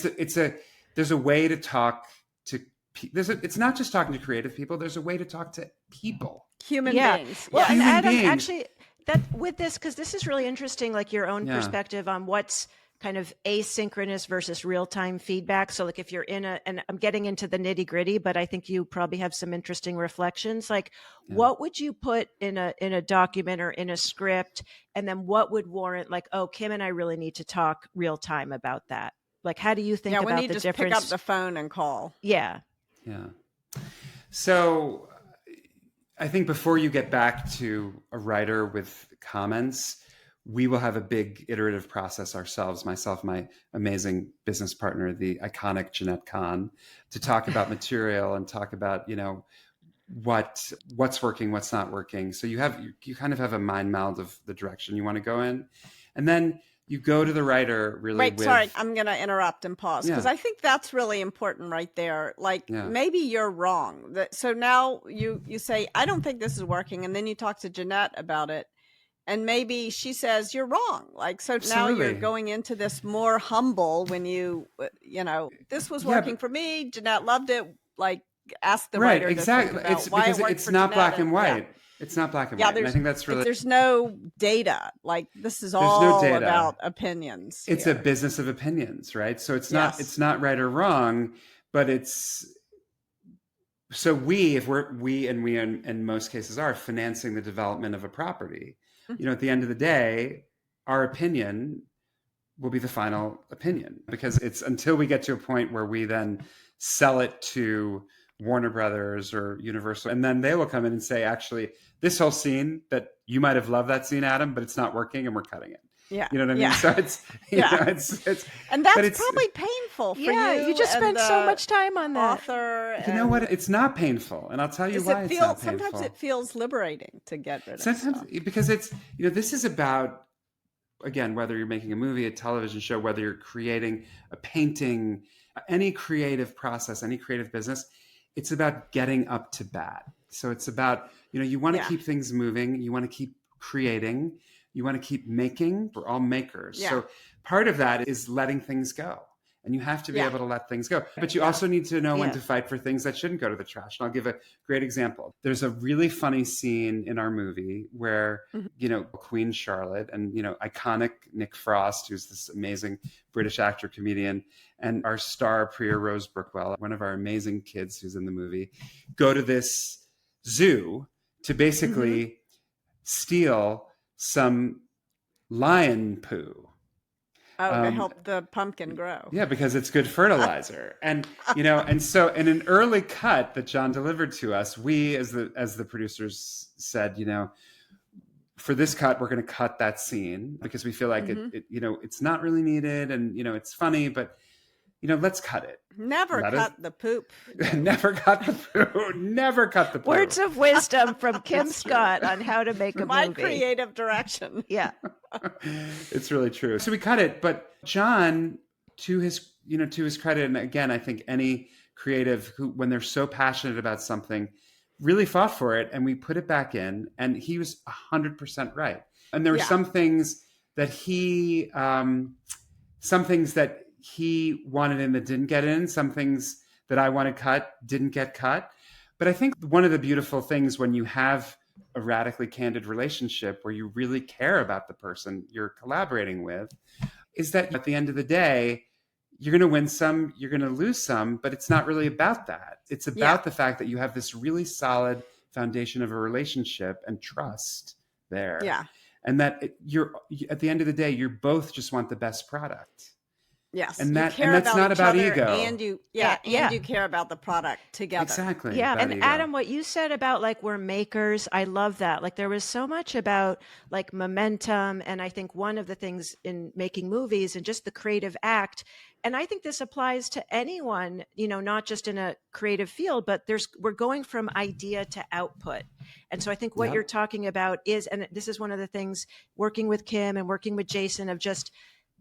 there's a way to talk to, it's not just talking to creative people. There's a way to talk to people. Human beings. Well, and Adam, actually, that with this, because this is really interesting, like your own perspective on what's kind of asynchronous versus real-time feedback. So like if you're and I'm getting into the nitty-gritty, but I think you probably have some interesting reflections. Like what would you put in a document or in a script? And then what would warrant like, oh, Kim and I really need to talk real time about that? Like, how do you think about when you the just difference? pick up the phone and call. Yeah. So I think before you get back to a writer with comments, we will have a big iterative process ourselves, myself, my amazing business partner, the iconic Jeanette Kahn, to talk about material and talk about, what's working, what's not working. So you kind of have a mind meld of the direction you want to go in. And then you go to the writer really sorry, I'm going to interrupt and pause because I think that's really important right there. Like maybe you're wrong. So now you say, I don't think this is working. And then you talk to Jeanette about it. And maybe she says you're wrong. Like, so Absolutely. Now you're going into this more humble when this was working for me. Jeanette loved it. Like, ask the writer exactly. to think about why it worked it's for not Jeanette black and white. It's not black and white. And I think that's really, there's no data. Like this is all about opinions. It's a business of opinions, right? So it's not right or wrong, but so if we in most cases are financing the development of a property, at the end of the day, our opinion will be the final opinion, because it's until we get to a point where we then sell it to Warner Brothers or Universal, and then they will come in and say, actually, this whole scene that you might have loved that scene, Adam, but it's not working and we're cutting it. Yeah. You know what I mean? So it's, it's and that's probably painful for you. You just spent so much time on that. Author. You know what? It's not painful. And I'll tell you why it's not painful. Sometimes it feels liberating to get rid of stuff. Because it's, this is about, again, whether you're making a movie, a television show, whether you're creating a painting, any creative process, any creative business, it's about getting up to bat. So it's about, you want to keep things moving. You want to keep creating. You want to keep making. We're all makers. So part of that is letting things go. And you have to be able to let things go. But you also need to know when to fight for things that shouldn't go to the trash. And I'll give a great example. There's a really funny scene in our movie where, Queen Charlotte and, iconic Nick Frost, who's this amazing British actor, comedian, and our star Priya Rose Brookwell, one of our amazing kids who's in the movie, go to this zoo to basically steal some lion poo. Oh, to help the pumpkin grow. Yeah, because it's good fertilizer. And, and so in an early cut that John delivered to us, we, as the producers said, for this cut, we're going to cut that scene because we feel like it's not really needed. And, it's funny, but, let's cut it. Never cut the poop. Never cut the poop. Never cut the poop. Words of wisdom from Kim Scott on how to make a movie. My creative direction. Yeah. It's really true. So we cut it, but John, to his credit, and again, I think any creative who, when they're so passionate about something, really fought for it, and we put it back in, and he was 100% right. And there were some things that he wanted in that didn't get in, some things that I wanted cut didn't get cut. But I think one of the beautiful things when you have a radically candid relationship where you really care about the person you're collaborating with is that at the end of the day, you're going to win some, you're going to lose some, but it's not really about that. It's about the fact that you have this really solid foundation of a relationship and trust there. Yeah. And that you're, at the end of the day, you both just want the best product. Yes. And that's not about ego. And you care about the product together. Exactly. Yeah. And ego. Adam, what you said about like, we're makers, I love that. Like there was so much about like momentum. And I think one of the things in making movies and just the creative act, and I think this applies to anyone, not just in a creative field, but we're going from idea to output. And so I think what you're talking about is, and this is one of the things working with Kim and working with Jason of just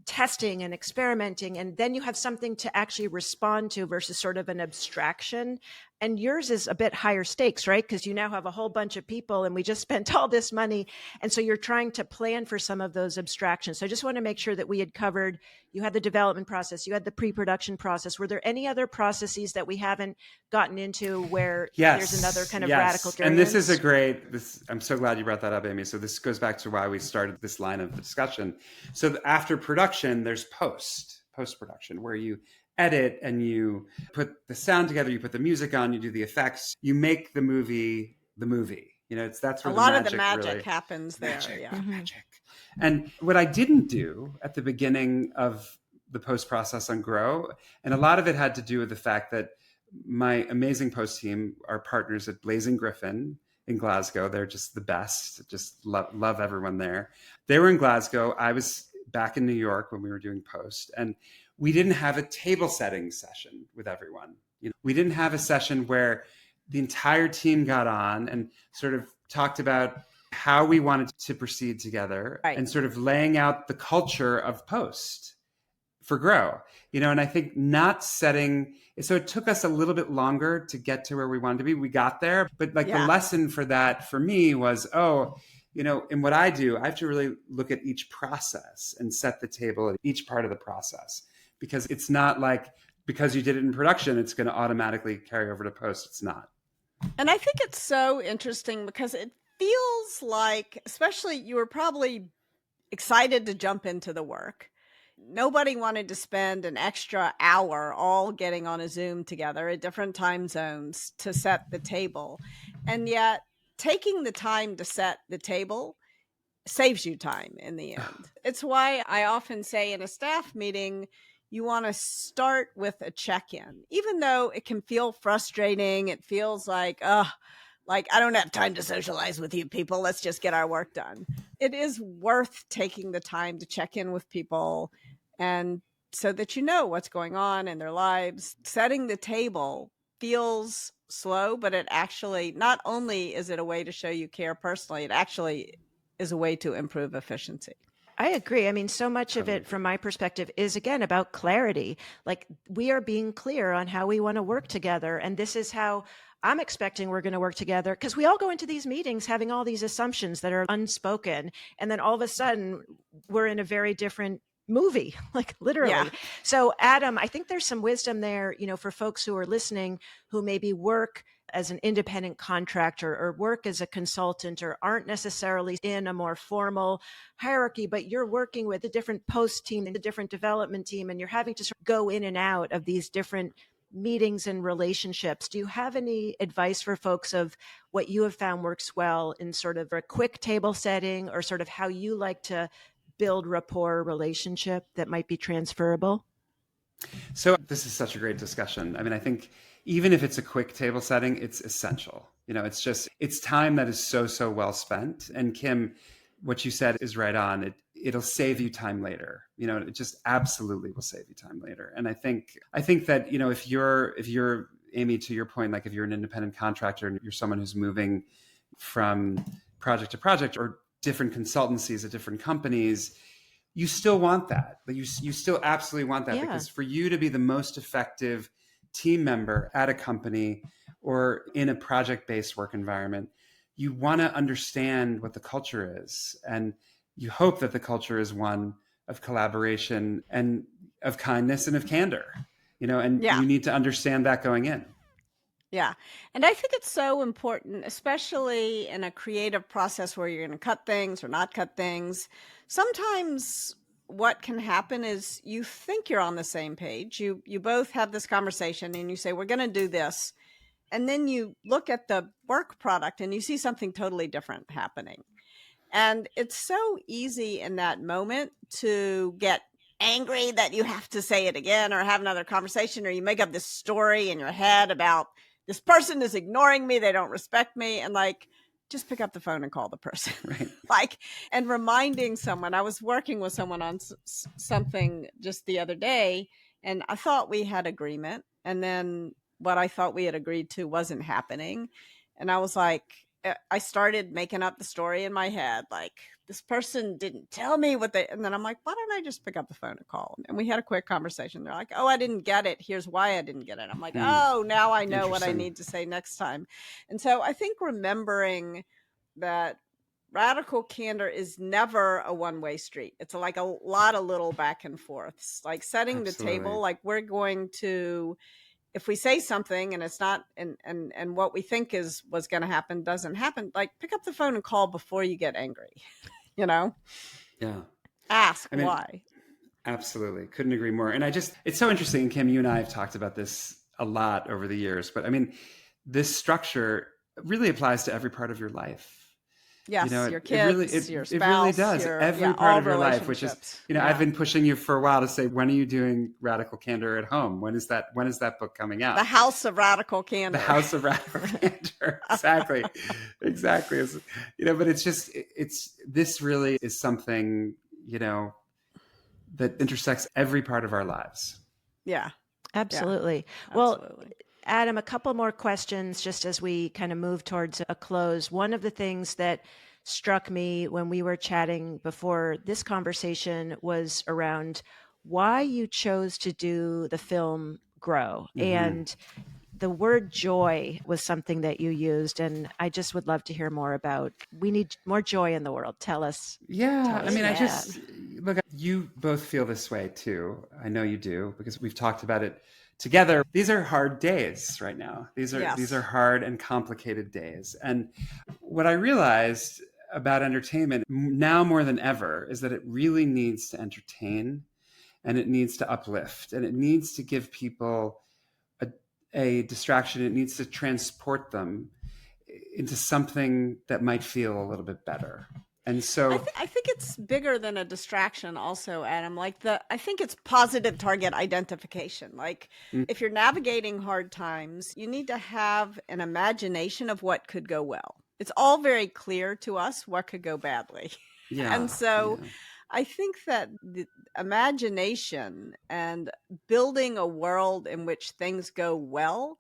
testing and experimenting, and then you have something to actually respond to versus sort of an abstraction. And yours is a bit higher stakes, right? Because you now have a whole bunch of people and we just spent all this money. And so you're trying to plan for some of those abstractions. So I just want to make sure that we had covered, you had the development process, you had the pre-production process. Were there any other processes that we haven't gotten into where there's another kind of radical And this is I'm so glad you brought that up, Amy. So this goes back to why we started this line of discussion. So after production, there's post-production, where you edit and you put the sound together, you put the music on, you do the effects, you make the movie. That's where a lot of the magic really happens there. Magic. And what I didn't do at the beginning of the post process on Grow, and a lot of it had to do with the fact that my amazing post team, our partners at Blazing Griffin in Glasgow, they're just the best. Just love everyone there. They were in Glasgow. I was back in New York when we were doing post, and we didn't have a table setting session with everyone. We didn't have a session where the entire team got on and sort of talked about how we wanted to proceed together, right, and sort of laying out the culture of post for Grow. And I think not setting, so it took us a little bit longer to get to where we wanted to be. We got there, but the lesson for that for me was, in what I do, I have to really look at each process and set the table at each part of the process. Because it's not like, because you did it in production, it's going to automatically carry over to post. It's not. And I think it's so interesting because it feels like, especially you were probably excited to jump into the work. Nobody wanted to spend an extra hour all getting on a Zoom together at different time zones to set the table. And yet taking the time to set the table saves you time in the end. It's why I often say in a staff meeting, you want to start with a check-in, even though it can feel frustrating. It feels like, I don't have time to socialize with you people. Let's just get our work done. It is worth taking the time to check in with people, and so that you know what's going on in their lives. Setting the table feels slow, but it actually, not only is it a way to show you care personally, it actually is a way to improve efficiency. I agree. I mean, so much of it from my perspective is, again, about clarity. Like, we are being clear on how we want to work together. And this is how I'm expecting we're going to work together, because we all go into these meetings having all these assumptions that are unspoken. And then all of a sudden we're in a very different movie, like literally. Yeah. So Adam, I think there's some wisdom there, for folks who are listening, who maybe work as an independent contractor or work as a consultant or aren't necessarily in a more formal hierarchy, but you're working with a different post team and a different development team, and you're having to sort of go in and out of these different meetings and relationships. Do you have any advice for folks of what you have found works well in sort of a quick table setting, or sort of how you like to build rapport relationship that might be transferable? So this is such a great discussion. I mean, I think even if it's a quick table setting, it's essential. It's time that is so well spent. And Kim, what you said is right on. It'll save you time later. It just absolutely will save you time later. And I think that, if you're Amy, to your point, like if you're an independent contractor and you're someone who's moving from project to project or different consultancies at different companies, you still want that. But you still absolutely want that, because for you to be the most effective team member at a company or in a project-based work environment, you want to understand what the culture is. And you hope that the culture is one of collaboration and of kindness and of candor, and you need to understand that going in. Yeah. And I think it's so important, especially in a creative process where you're going to cut things or not cut things. Sometimes what can happen is you think you're on the same page. You both have this conversation and you say, we're going to do this. And then you look at the work product and you see something totally different happening. And it's so easy in that moment to get angry that you have to say it again or have another conversation, or you make up this story in your head about this person is ignoring me, they don't respect me, and just pick up the phone and call the person. Right. And reminding someone. I was working with someone on something just the other day, and I thought we had agreement, and then what I thought we had agreed to wasn't happening. And I was like, I started making up the story in my head. Like, this person didn't tell me what they, and then I'm like, why don't I just pick up the phone and call them? And we had a quick conversation. They're like, oh, I didn't get it. Here's why I didn't get it. I'm like, oh, now I know what I need to say next time. And so I think remembering that radical candor is never a one-way street. It's like a lot of little back and forths, like setting the table. Like, we're going to, if we say something and it's not, and what we think was going to happen doesn't happen, like, pick up the phone and call before you get angry. Yeah. Ask why. Absolutely. Couldn't agree more. And it's so interesting, Kim, you and I have talked about this a lot over the years, but I mean, this structure really applies to every part of your life. Yes, your kids, your spouse. It really does. Every part of your life, which is, I've been pushing you for a while to say, when are you doing Radical Candor at home? When is that book coming out? The House of Radical Candor. The House of Radical Candor. Exactly. Exactly. But this really is something, that intersects every part of our lives. Yeah. Absolutely. Yeah. Well, absolutely. Adam, a couple more questions just as we kind of move towards a close. One of the things that struck me when we were chatting before this conversation was around why you chose to do the film Grow. Mm-hmm. And the word joy was something that you used, and I just would love to hear more about. We need more joy in the world. Tell us. Yeah, I mean, look, you both feel this way too. I know you do, because we've talked about it together. These are hard days right now. These are hard and complicated days. And what I realized about entertainment now more than ever is that it really needs to entertain, and it needs to uplift, and it needs to give people a distraction. It needs to transport them into something that might feel a little bit better. And so I think it's bigger than a distraction also, Adam. Like, I think it's positive target identification. Like, if you're navigating hard times, you need to have an imagination of what could go well. It's all very clear to us what could go badly. Yeah. And so I think that the imagination and building a world in which things go well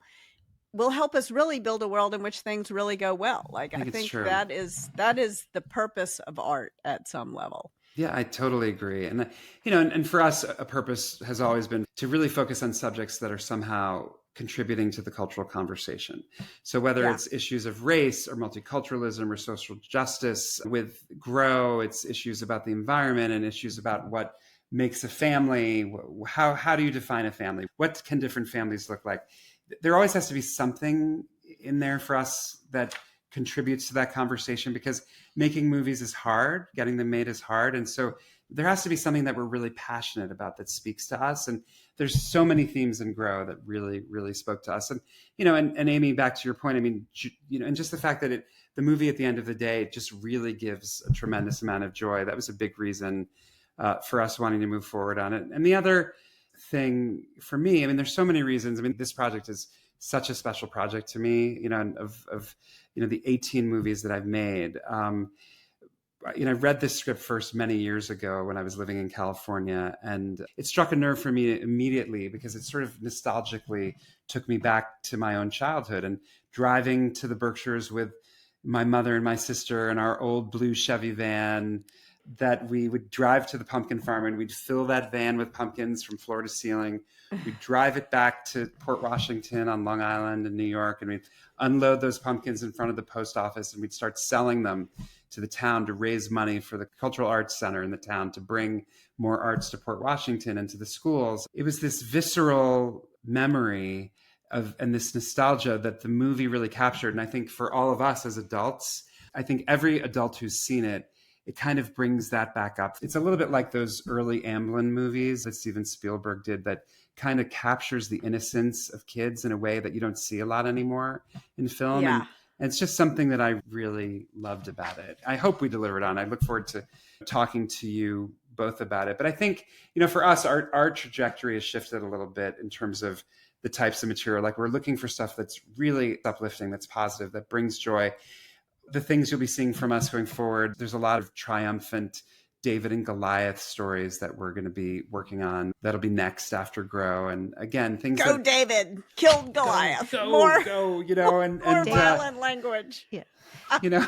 will help us really build a world in which things really go well. Like, I think that is the purpose of art at some level. Yeah, I totally agree. And, and for us, a purpose has always been to really focus on subjects that are somehow contributing to the cultural conversation. So whether it's issues of race or multiculturalism or social justice, with Grow, it's issues about the environment and issues about what makes a family. How do you define a family? What can different families look like? There always has to be something in there for us that contributes to that conversation, because making movies is hard, getting them made is hard. And so there has to be something that we're really passionate about that speaks to us. And there's so many themes in Grow that really, really spoke to us. And, and Amy, back to your point, I mean, and just the fact that the movie at the end of the day just really gives a tremendous amount of joy. That was a big reason for us wanting to move forward on it. And the other thing for me, I mean, there's so many reasons. I mean, this project is such a special project to me, of the 18 movies that I've made. I read this script first many years ago when I was living in California, and it struck a nerve for me immediately, because it sort of nostalgically took me back to my own childhood and driving to the Berkshires with my mother and my sister in our old blue Chevy van, that we would drive to the pumpkin farm and we'd fill that van with pumpkins from floor to ceiling. We'd drive it back to Port Washington on Long Island in New York, and we'd unload those pumpkins in front of the post office, and we'd start selling them to the town to raise money for the Cultural Arts Center in the town, to bring more arts to Port Washington and to the schools. It was this visceral memory and this nostalgia that the movie really captured. And I think for all of us as adults, I think every adult who's seen it kind of brings that back up. It's a little bit like those early Amblin movies that Steven Spielberg did, that kind of captures the innocence of kids in a way that you don't see a lot anymore in film. Yeah. And it's just something that I really loved about it. I hope we delivered on. I look forward to talking to you both about it. But I think, for us, our trajectory has shifted a little bit in terms of the types of material. Like, we're looking for stuff that's really uplifting, that's positive, that brings joy. The things you'll be seeing from us going forward, there's a lot of triumphant David and Goliath stories that we're going to be working on. That'll be next after Grow. And again, things Go that David killed Goliath. go, more, you know, and more violent language. Yeah. You know,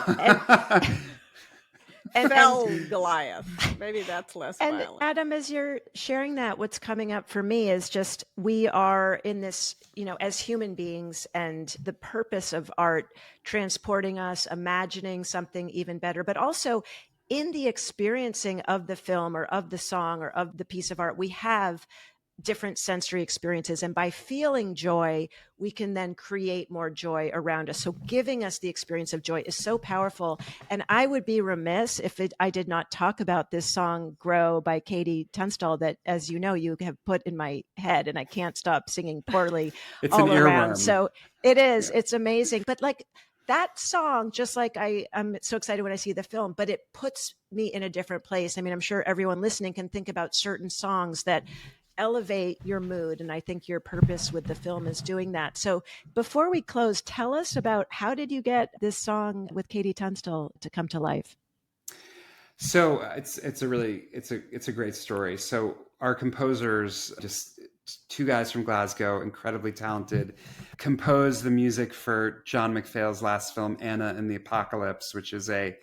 Fell Goliath. Maybe that's less violent. Adam, as you're sharing that, what's coming up for me is just we are in this, as human beings, and the purpose of art transporting us, imagining something even better, but also in the experiencing of the film or of the song or of the piece of art, we have different sensory experiences. And by feeling joy, we can then create more joy around us. So giving us the experience of joy is so powerful. And I would be remiss if I did not talk about this song, Grow by Katie Tunstall, that, as you know, you have put in my head and I can't stop singing poorly it's all an around. earworm. So it is, it's amazing. But like that song, just like I'm so excited when I see the film, but it puts me in a different place. I mean, I'm sure everyone listening can think about certain songs that elevate your mood. And I think your purpose with the film is doing that. So before we close, tell us about how did you get this song with Katie Tunstall to come to life? So it's a great story. So our composers, just two guys from Glasgow, incredibly talented, composed the music for John McPhail's last film, Anna and the Apocalypse, which is a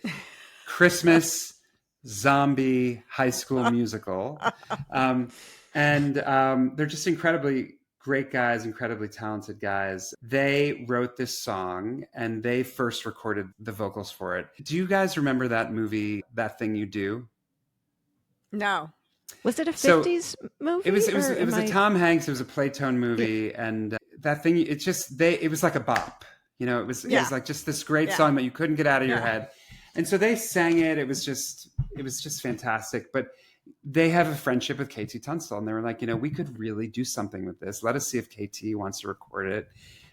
Christmas zombie high school musical. And they're just incredibly great guys, incredibly talented guys. They wrote this song and they first recorded the vocals for it. Do you guys remember that movie, That Thing You Do? No. Was it a 50s movie? It was a Tom Hanks, it was a Playtone movie. Yeah. And that thing, it was like a bop. It was like just this great song that you couldn't get out of your head. And so they sang it. It was just fantastic. But they have a friendship with KT Tunstall, and they were like, we could really do something with this. Let us see if KT wants to record it.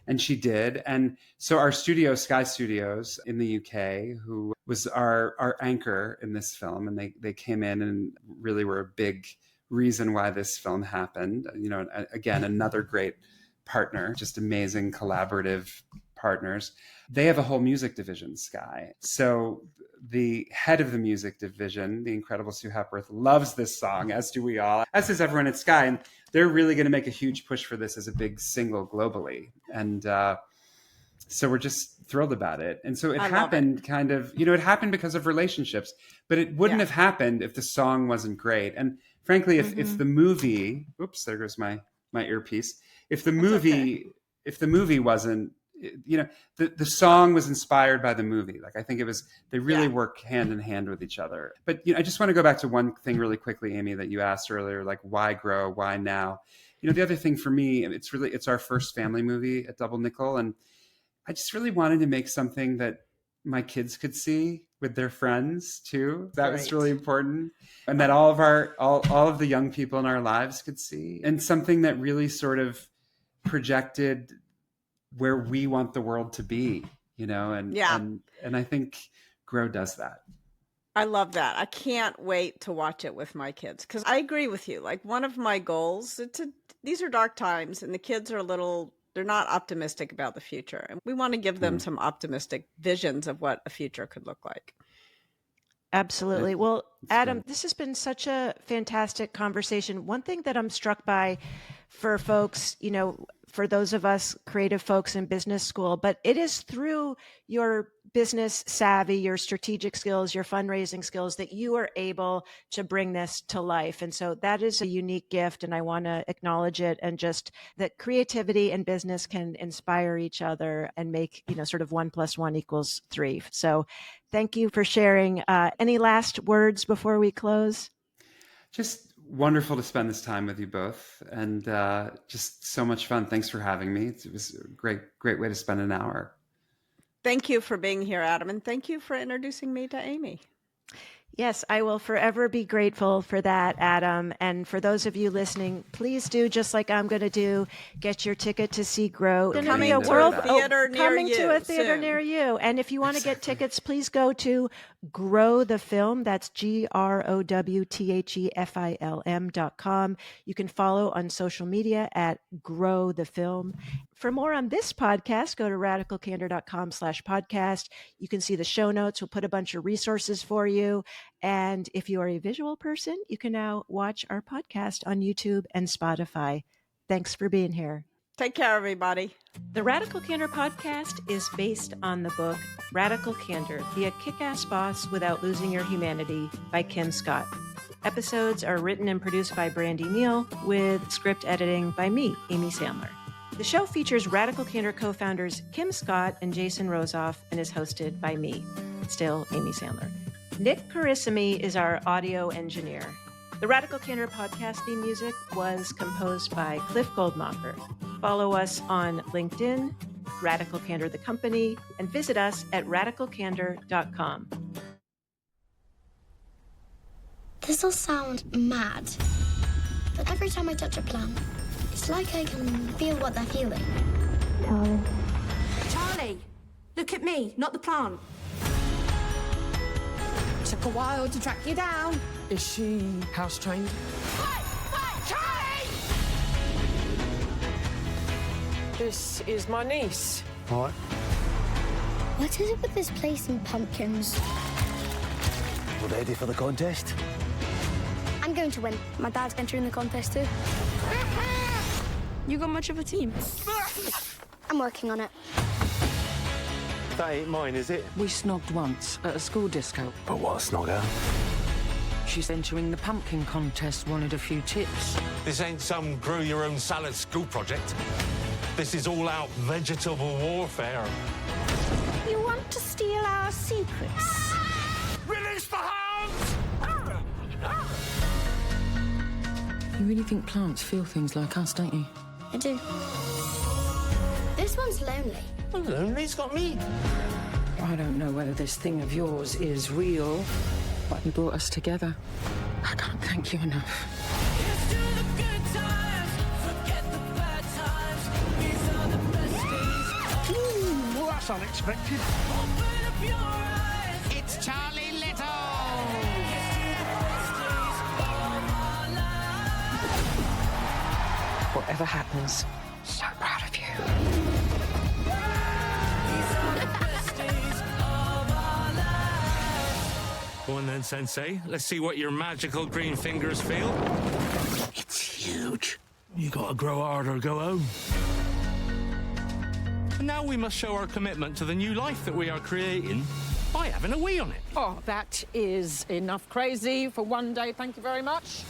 And she did. And so our studio, Sky Studios in the UK, who was our anchor in this film, and they came in and really were a big reason why this film happened. Again, another great partner, just amazing collaborative partners. They have a whole music division, Sky. So the head of the music division, the incredible Sue Hepworth, loves this song, as do we all, as does everyone at Sky. And they're really going to make a huge push for this as a big single globally. And so we're just thrilled about it. And so it happened kind of, it happened because of relationships, but it wouldn't have happened if the song wasn't great. And frankly, if the movie, oops, there goes my earpiece. If the movie wasn't, the song was inspired by the movie. Like, I think they really work hand in hand with each other. But, I just want to go back to one thing really quickly, Amy, that you asked earlier, like, why Grow? Why now? The other thing for me, it's our first family movie at Double Nickel. And I just really wanted to make something that my kids could see with their friends too. That was really important. And that all of the young people in our lives could see, and something that really sort of projected where we want the world to be, and I think Grow does that. I love that. I can't wait to watch it with my kids, because I agree with you. Like, one of my goals, these are dark times and the kids are they're not optimistic about the future. And we want to give them some optimistic visions of what a future could look like. Absolutely. Well, Adam, this has been such a fantastic conversation. One thing that I'm struck by for folks, for those of us creative folks in business school, but it is through your business savvy, your strategic skills, your fundraising skills that you are able to bring this to life. And so that is a unique gift, and I want to acknowledge it, and just that creativity and business can inspire each other and make, sort of 1 + 1 = 3. So thank you for sharing. Any last words before we close? Just wonderful to spend this time with you both, and just so much fun. Thanks for having me. It was a great way to spend an hour. Thank you for being here, Adam, and thank you for introducing me to Amy. Yes, I will forever be grateful for that, Adam. And for those of you listening, please do just like I'm going to do. Get your ticket to see Grow. Coming to a theater near you. And if you want to get tickets, please go to Grow the Film. That's GROWTHEFILM.com. You can follow on social media at Grow the Film. For more on this podcast, go to radicalcandor.com/podcast. You can see the show notes. We'll put a bunch of resources for you. And if you are a visual person, you can now watch our podcast on YouTube and Spotify. Thanks for being here. Take care, everybody. The Radical Candor podcast is based on the book Radical Candor, Be a Kick-Ass Boss Without Losing Your Humanity by Kim Scott. Episodes are written and produced by Brandy Neal with script editing by me, Amy Sandler. The show features Radical Candor co-founders Kim Scott and Jason Rosoff and is hosted by me, still Amy Sandler. Nick Carissimi is our audio engineer. The Radical Candor podcast theme music was composed by Cliff Goldmacher. Follow us on LinkedIn, Radical Candor the Company, and visit us at radicalcandor.com. This will sound mad, but every time I touch a plant, it's like I can feel what they're feeling. Charlie, look at me, not the plant. Took a while to track you down. Is she house trained? Charlie! This is my niece. Right. What is it with this place and pumpkins? We're ready for the contest. I'm going to win. My dad's entering the contest too. You got much of a team? I'm working on it. That ain't mine, is it? We snogged once at a school disco. But what a snogger. She's entering the pumpkin contest, wanted a few tips. This ain't some grow-your-own-salad school project. This is all-out vegetable warfare. You want to steal our secrets? Release the hounds! You really think plants feel things like us, don't you? I do. This one's lonely. Lonely's got me. I don't know whether this thing of yours is real, but you brought us together. I can't thank you enough. Well, that's unexpected. It's Charlie Little! Whatever happens, so proud of you. Go on then, Sensei. Let's see what your magical green fingers feel. It's huge. You gotta grow hard or go home. And now we must show our commitment to the new life that we are creating by having a wee on it. Oh, that is enough crazy for one day. Thank you very much.